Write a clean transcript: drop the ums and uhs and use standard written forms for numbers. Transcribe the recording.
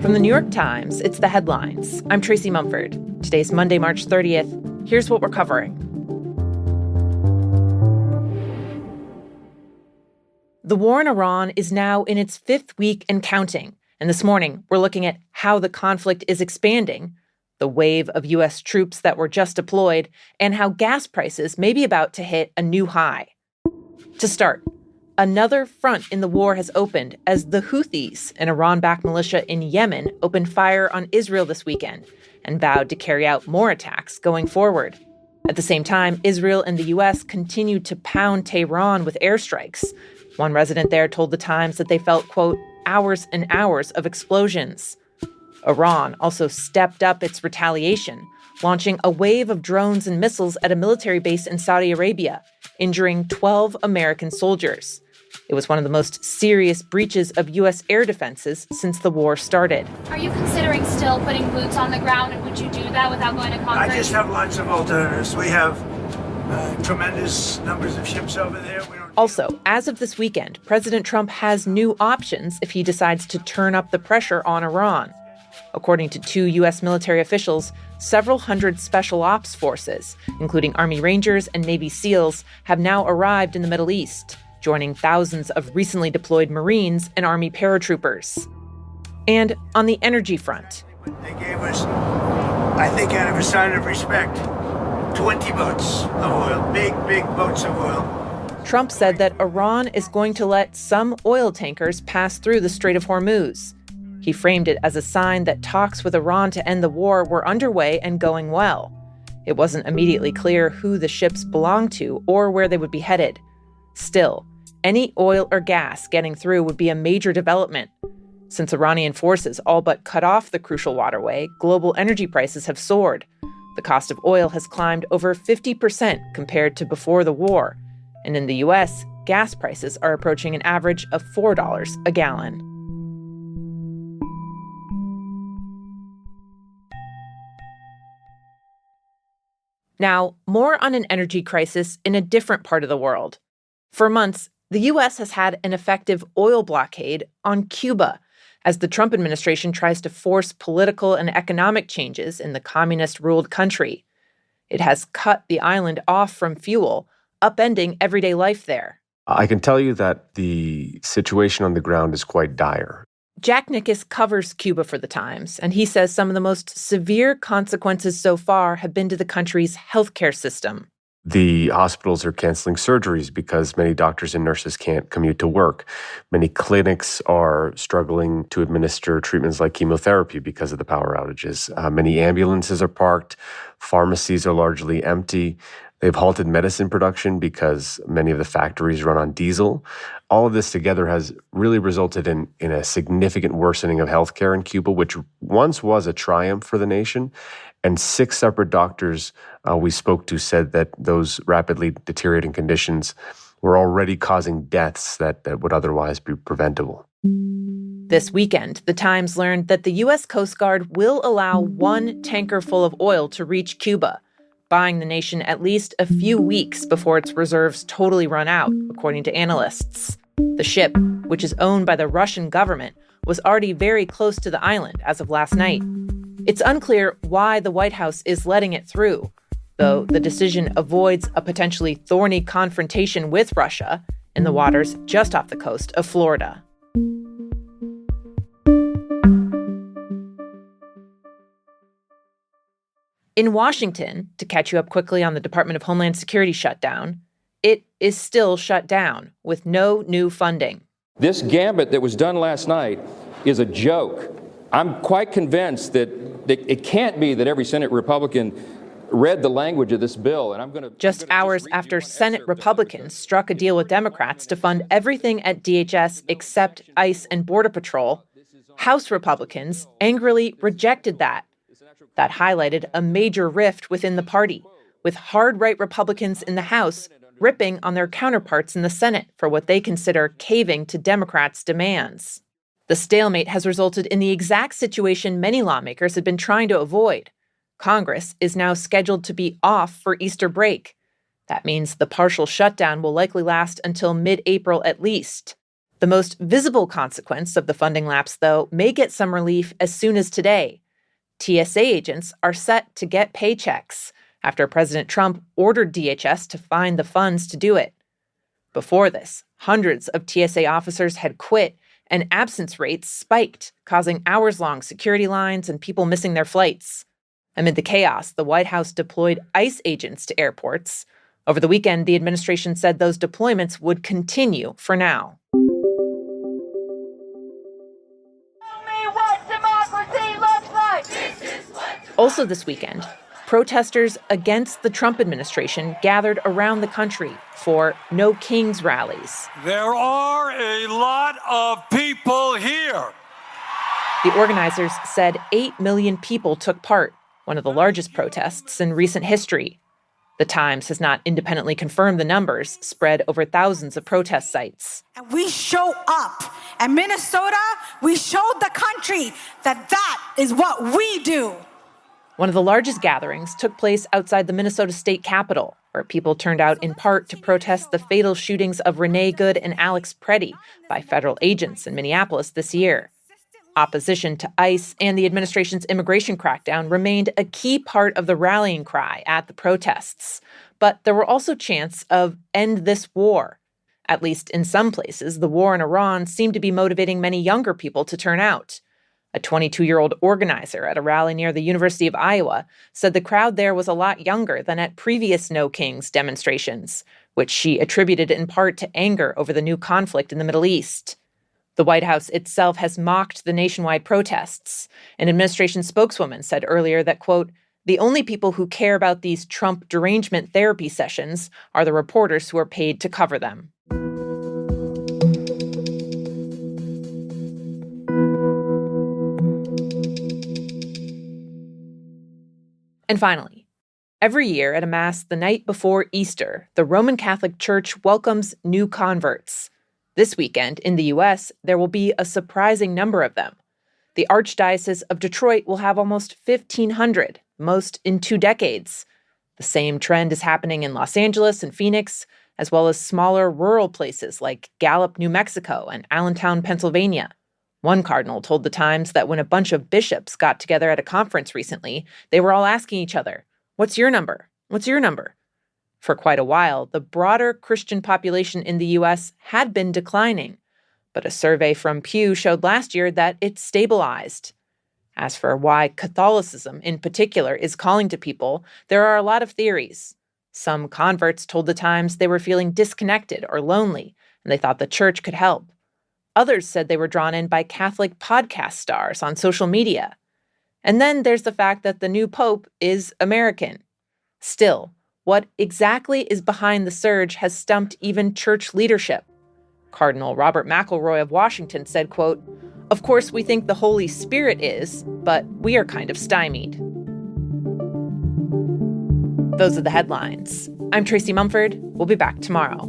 From the New York Times, it's The Headlines. I'm Tracy Mumford. Today's Monday, March 30th. Here's what we're covering. The war in Iran is now in its fifth week and counting. And this morning, we're looking at how the conflict is expanding, the wave of U.S. troops that were just deployed, and how gas prices may be about to hit a new high. To start, another front in the war has opened as the Houthis, an Iran-backed militia in Yemen, opened fire on Israel this weekend and vowed to carry out more attacks going forward. At the same time, Israel and the U.S. continued to pound Tehran with airstrikes. One resident there told The Times that they felt, quote, hours and hours of explosions. Iran also stepped up its retaliation, launching a wave of drones and missiles at a military base in Saudi Arabia, injuring 12 American soldiers. It was one of the most serious breaches of U.S. air defenses since the war started. Are you considering still putting boots on the ground, and would you do that without going to Congress? I just have lots of alternatives. We have tremendous numbers of ships over there. Also, as of this weekend, President Trump has new options if he decides to turn up the pressure on Iran. According to two U.S. military officials, several hundred special ops forces, including Army Rangers and Navy SEALs, have now arrived in the Middle East, joining thousands of recently deployed Marines and Army paratroopers. And on the energy front, they gave us, I think out of a sign of respect, 20 boats of oil, big boats of oil. Trump said that Iran is going to let some oil tankers pass through the Strait of Hormuz. He framed it as a sign that talks with Iran to end the war were underway and going well. It wasn't immediately clear who the ships belonged to or where they would be headed. Still, any oil or gas getting through would be a major development. Since Iranian forces all but cut off the crucial waterway, global energy prices have soared. The cost of oil has climbed over 50% compared to before the war. And in the U.S., gas prices are approaching an average of $4 a gallon. Now, more on an energy crisis in a different part of the world. For months, the U.S. has had an effective oil blockade on Cuba as the Trump administration tries to force political and economic changes in the communist-ruled country. It has cut the island off from fuel, upending everyday life there. I can tell you that the situation on the ground is quite dire. Jack Nickus covers Cuba for The Times, and he says some of the most severe consequences so far have been to the country's healthcare system. The hospitals are canceling surgeries because many doctors and nurses can't commute to work. Many clinics are struggling to administer treatments like chemotherapy because of the power outages. Many ambulances are parked. Pharmacies are largely empty. They've halted medicine production because many of the factories run on diesel. All of this together has really resulted in a significant worsening of healthcare in Cuba, which once was a triumph for the nation. And 6 separate doctors we spoke to said that those rapidly deteriorating conditions were already causing deaths that would otherwise be preventable. This weekend, The Times learned that the U.S. Coast Guard will allow 1 tanker full of oil to reach Cuba, buying the nation at least a few weeks before its reserves totally run out, according to analysts. The ship, which is owned by the Russian government, was already very close to the island as of last night. It's unclear why the White House is letting it through, though the decision avoids a potentially thorny confrontation with Russia in the waters just off the coast of Florida. In Washington, to catch you up quickly on the Department of Homeland Security shutdown, it is still shut down with no new funding. This gambit that was done last night is a joke. I'm quite convinced that it can't be that every Senate Republican read the language of this bill, and I'm going to... Just hours after Senate Republicans struck a deal with Democrats to fund everything at DHS except ICE and Border Patrol, House Republicans angrily rejected that. That highlighted a major rift within the party, with hard-right Republicans in the House ripping on their counterparts in the Senate for what they consider caving to Democrats' demands. The stalemate has resulted in the exact situation many lawmakers had been trying to avoid. Congress is now scheduled to be off for Easter break. That means the partial shutdown will likely last until mid-April at least. The most visible consequence of the funding lapse, though, may get some relief as soon as today. TSA agents are set to get paychecks after President Trump ordered DHS to find the funds to do it. Before this, hundreds of TSA officers had quit and absence rates spiked, causing hours-long security lines and people missing their flights. Amid the chaos, the White House deployed ICE agents to airports. Over the weekend, the administration said those deployments would continue for now. Also this weekend, protesters against the Trump administration gathered around the country for No Kings rallies. There are a lot of people here. The organizers said 8 million people took part, one of the largest protests in recent history. The Times has not independently confirmed the numbers, spread over thousands of protest sites. And we show up. In Minnesota, we showed the country that is what we do. One of the largest gatherings took place outside the Minnesota state capitol, where people turned out in part to protest the fatal shootings of Renee Good and Alex Preddy by federal agents in Minneapolis this year. Opposition to ICE and the administration's immigration crackdown remained a key part of the rallying cry at the protests. But there were also chants of end this war. At least in some places, the war in Iran seemed to be motivating many younger people to turn out. A 22-year-old organizer at a rally near the University of Iowa said the crowd there was a lot younger than at previous No Kings demonstrations, which she attributed in part to anger over the new conflict in the Middle East. The White House itself has mocked the nationwide protests. An administration spokeswoman said earlier that, quote, the only people who care about these Trump derangement therapy sessions are the reporters who are paid to cover them. And finally, every year at a Mass the night before Easter, the Roman Catholic Church welcomes new converts. This weekend in the U.S., there will be a surprising number of them. The Archdiocese of Detroit will have almost 1,500, most in 2 decades. The same trend is happening in Los Angeles and Phoenix, as well as smaller rural places like Gallup, New Mexico, and Allentown, Pennsylvania. One cardinal told The Times that when a bunch of bishops got together at a conference recently, they were all asking each other, "What's your number? What's your number?" For quite a while, the broader Christian population in the U.S. had been declining, but a survey from Pew showed last year that it stabilized. As for why Catholicism in particular is calling to people, there are a lot of theories. Some converts told The Times they were feeling disconnected or lonely, and they thought the church could help. Others said they were drawn in by Catholic podcast stars on social media. And then there's the fact that the new pope is American. Still, what exactly is behind the surge has stumped even church leadership. Cardinal Robert McElroy of Washington said, quote, "Of course, we think the Holy Spirit is, but we are kind of stymied." Those are the headlines. I'm Tracy Mumford. We'll be back tomorrow.